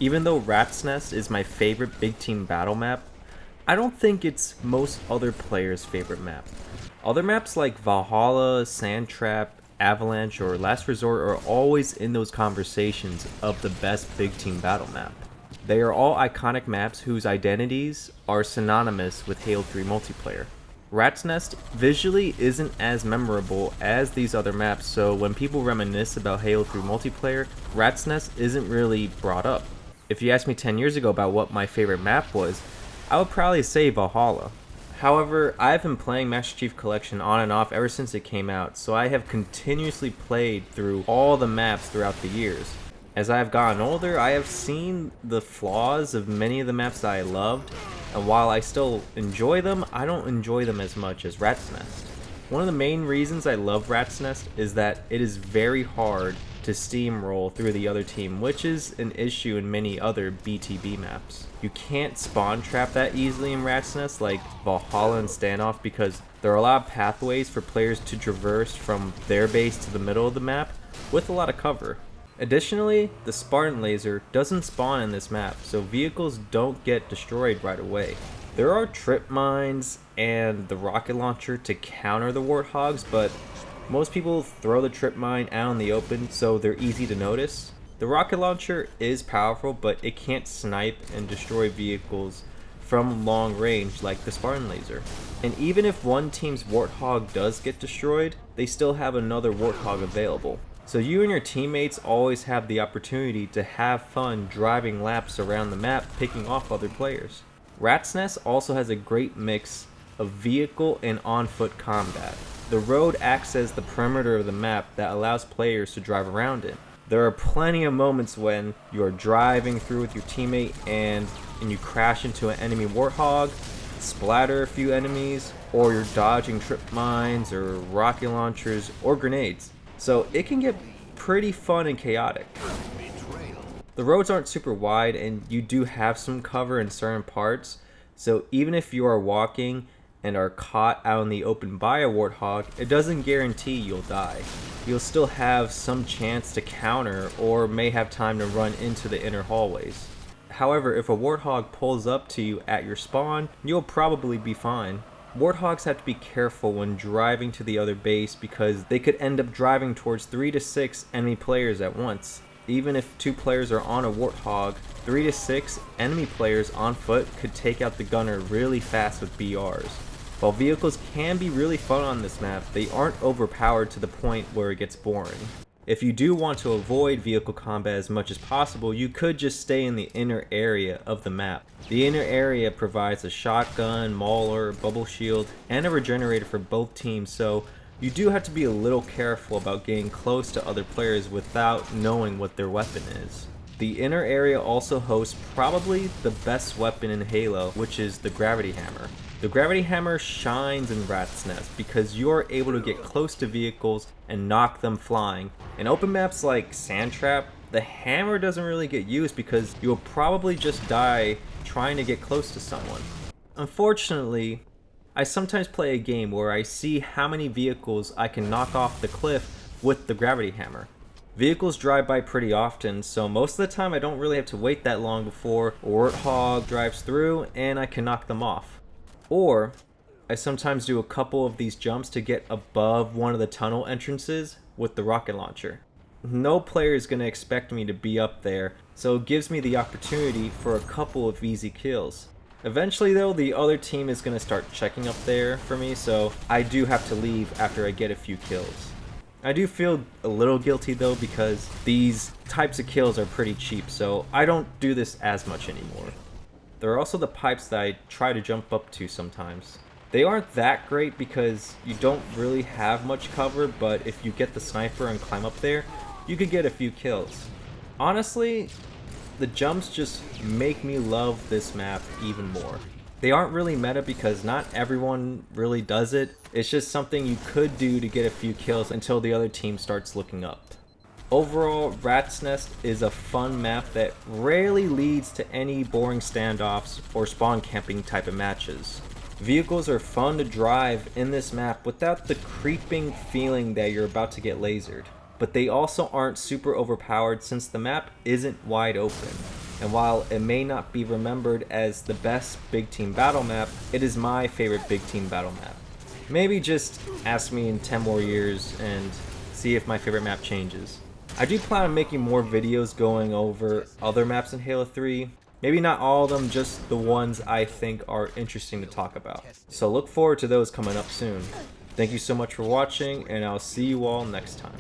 Even though Rat's Nest is my favorite big team battle map, I don't think it's most other players' favorite map. Other maps like Valhalla, Sand Trap, Avalanche, or Last Resort are always in those conversations of the best big team battle map. They are all iconic maps whose identities are synonymous with Halo 3 multiplayer. Rat's Nest visually isn't as memorable as these other maps, so when people reminisce about Halo 3 multiplayer, Rat's Nest isn't really brought up. If you asked me 10 years ago about what my favorite map was, I would probably say Valhalla. However, I've been playing Master Chief Collection on and off ever since it came out, so I have continuously played through all the maps throughout the years. As I have gotten older, I have seen the flaws of many of the maps that I loved, and while I still enjoy them, I don't enjoy them as much as Rat's Nest. One of the main reasons I love Rat's Nest is that it is very hard to steamroll through the other team, which is an issue in many other BTB maps. You can't spawn trap that easily in Rat's Nest like Valhalla and Standoff because there are a lot of pathways for players to traverse from their base to the middle of the map with a lot of cover. Additionally, the Spartan laser doesn't spawn in this map, so vehicles don't get destroyed right away. There are trip mines and the rocket launcher to counter the warthogs, but most people throw the trip mine out in the open, so they're easy to notice. The rocket launcher is powerful, but it can't snipe and destroy vehicles from long range like the Spartan laser. And even if one team's warthog does get destroyed, they still have another warthog available. So you and your teammates always have the opportunity to have fun driving laps around the map, picking off other players. Rat's Nest also has a great mix of vehicle and on-foot combat. The road acts as the perimeter of the map that allows players to drive around it. There are plenty of moments when you are driving through with your teammate and you crash into an enemy warthog, splatter a few enemies, or you're dodging trip mines or rocket launchers or grenades. So it can get pretty fun and chaotic. The roads aren't super wide and you do have some cover in certain parts, so even if you are walking and are caught out in the open by a warthog, it doesn't guarantee you'll die. You'll still have some chance to counter or may have time to run into the inner hallways. However, if a warthog pulls up to you at your spawn, you'll probably be fine. Warthogs have to be careful when driving to the other base because they could end up driving towards 3 to 6 enemy players at once. Even if 2 players are on a warthog, 3 to 6 enemy players on foot could take out the gunner really fast with BRs. While vehicles can be really fun on this map, they aren't overpowered to the point where it gets boring. If you do want to avoid vehicle combat as much as possible, you could just stay in the inner area of the map. The inner area provides a shotgun, mauler, bubble shield, and a regenerator for both teams, so you do have to be a little careful about getting close to other players without knowing what their weapon is. The inner area also hosts probably the best weapon in Halo, which is the gravity hammer. The gravity hammer shines in Rat's Nest because you are able to get close to vehicles and knock them flying. In open maps like Sand Trap, the hammer doesn't really get used because you will probably just die trying to get close to someone. Unfortunately, I sometimes play a game where I see how many vehicles I can knock off the cliff with the gravity hammer. Vehicles drive by pretty often, so most of the time I don't really have to wait that long before a warthog drives through and I can knock them off. Or, I sometimes do a couple of these jumps to get above one of the tunnel entrances with the rocket launcher. No player is going to expect me to be up there, so it gives me the opportunity for a couple of easy kills. Eventually though, the other team is going to start checking up there for me, so I do have to leave after I get a few kills. I do feel a little guilty though because these types of kills are pretty cheap, so I don't do this as much anymore. There are also the pipes that I try to jump up to sometimes. They aren't that great because you don't really have much cover, but if you get the sniper and climb up there, you could get a few kills. Honestly, the jumps just make me love this map even more. They aren't really meta because not everyone really does it. It's just something you could do to get a few kills until the other team starts looking up. Overall, Rat's Nest is a fun map that rarely leads to any boring standoffs or spawn camping type of matches. Vehicles are fun to drive in this map without the creeping feeling that you're about to get lasered, but they also aren't super overpowered since the map isn't wide open. And while it may not be remembered as the best big team battle map, it is my favorite big team battle map. Maybe just ask me in 10 more years and see if my favorite map changes. I do plan on making more videos going over other maps in Halo 3. Maybe not all of them, just the ones I think are interesting to talk about. So look forward to those coming up soon. Thank you so much for watching, and I'll see you all next time.